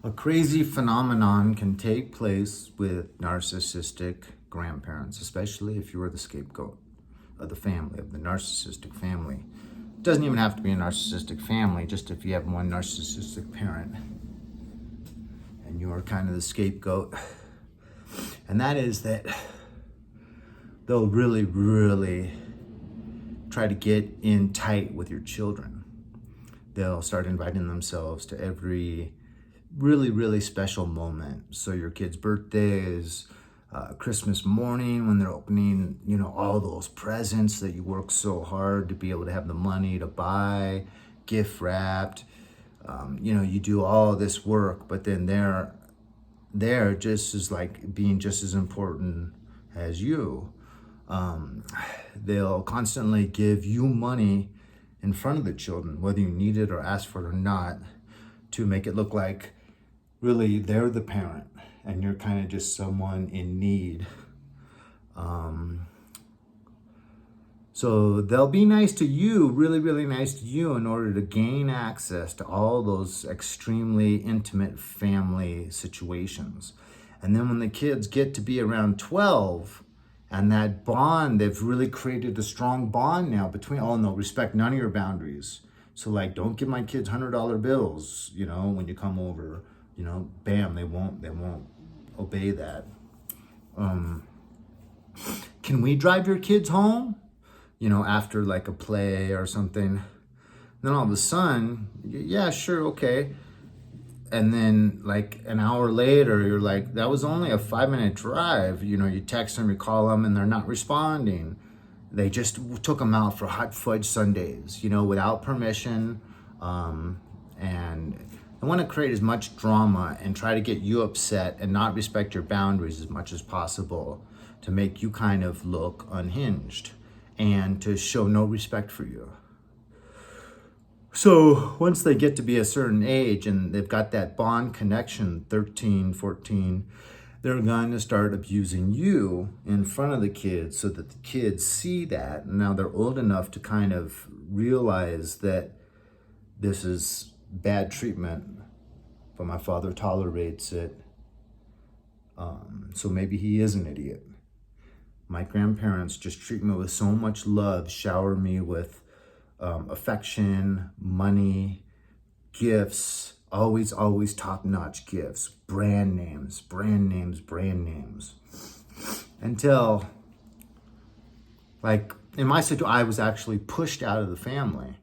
A crazy phenomenon can take place with narcissistic grandparents, especially if you are the scapegoat of the family, of the narcissistic family. It doesn't even have to be a narcissistic family, just if you have one narcissistic parent and you are kind of the scapegoat. And that is that they'll really try to get in tight with your children. They'll start inviting themselves to every really special moment. So your kid's birthday is Christmas morning when they're opening, all those presents that you work so hard to be able to have the money to buy, gift wrapped. You do all this work, but then they're just as being just as important as you. They'll constantly give you money in front of the children, whether you need it or ask for it or not, to make it look like really they're the parent and you're kind of just someone in need. So they'll be nice to you, really nice to you, in order to gain access to all those extremely intimate family situations. And then when the kids get to be around 12, and that bond, they've really created a strong bond now between, oh no, respect none of your boundaries. So don't give my kids $100 bills, when you come over, bam, they won't obey that. Can we drive your kids home? After a play or something. Then all of a sudden, yeah, sure, okay. And then an hour later, you're like, that was only a 5-minute drive. You text them, you call them, and they're not responding. They just took them out for hot fudge sundaes, without permission. And they want to create as much drama and try to get you upset and not respect your boundaries as much as possible to make you kind of look unhinged and to show no respect for you. So once they get to be a certain age and they've got that bond connection, 13, 14, they're going to start abusing you in front of the kids so that the kids see that. And now they're old enough to kind of realize that this is bad treatment, but my father tolerates it. So maybe he is an idiot. My grandparents just treat me with so much love, shower me with affection, money, gifts, always top-notch gifts, brand names. Until, in my situation, I was actually pushed out of the family,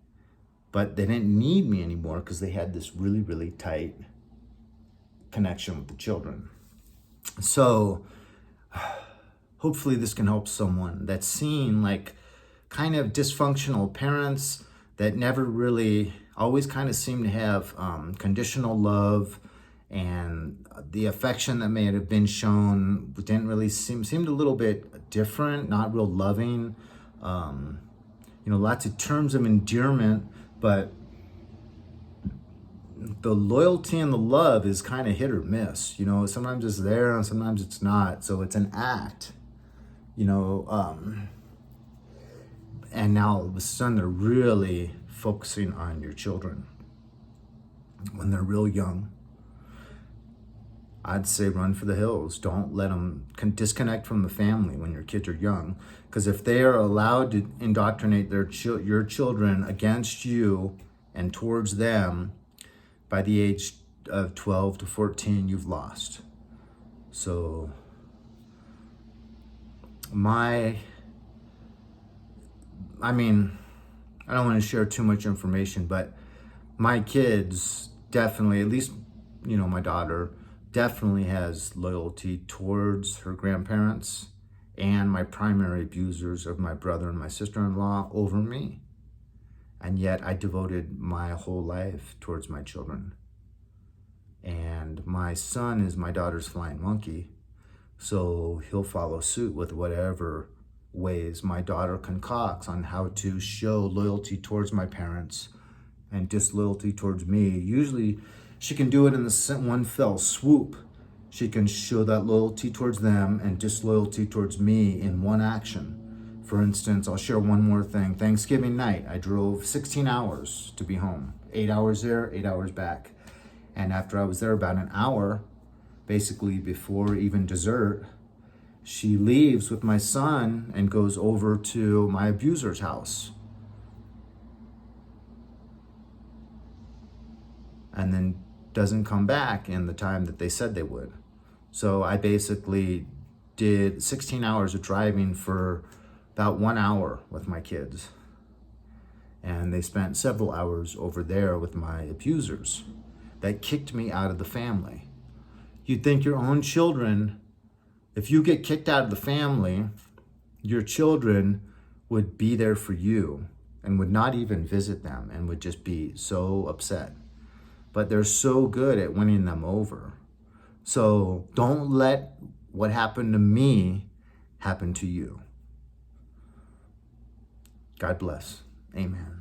but they didn't need me anymore because they had this really tight connection with the children. So hopefully this can help someone that's seen kind of dysfunctional parents that never really, always kind of seem to have conditional love, and the affection that may have been shown didn't really seemed a little bit different, not real loving. Lots of terms of endearment, but the loyalty and the love is kind of hit or miss. Sometimes it's there and sometimes it's not. So it's an act. And now all of a sudden they're really focusing on your children when they're real young. I'd say run for the hills. Don't let them disconnect from the family when your kids are young, because if they are allowed to indoctrinate your children against you and towards them, by the age of 12 to 14, you've lost. So I don't want to share too much information, but my kids definitely, at least, my daughter definitely has loyalty towards her grandparents and my primary abusers of my brother and my sister-in-law over me. And yet I devoted my whole life towards my children. And my son is my daughter's flying monkey, so he'll follow suit with whatever ways my daughter concocts on how to show loyalty towards my parents and disloyalty towards me. Usually she can do it in the one fell swoop. She can show that loyalty towards them and disloyalty towards me in one action. For instance, I'll share one more thing. Thanksgiving night, I drove 16 hours to be home. 8 hours there, 8 hours back. And after I was there about an hour, basically before even dessert, she leaves with my son and goes over to my abuser's house. And then doesn't come back in the time that they said they would. So I basically did 16 hours of driving for about 1 hour with my kids. And they spent several hours over there with my abusers that kicked me out of the family. You'd think your own children, if you get kicked out of the family, your children would be there for you and would not even visit them and would just be so upset. But they're so good at winning them over. So don't let what happened to me happen to you. God bless. Amen.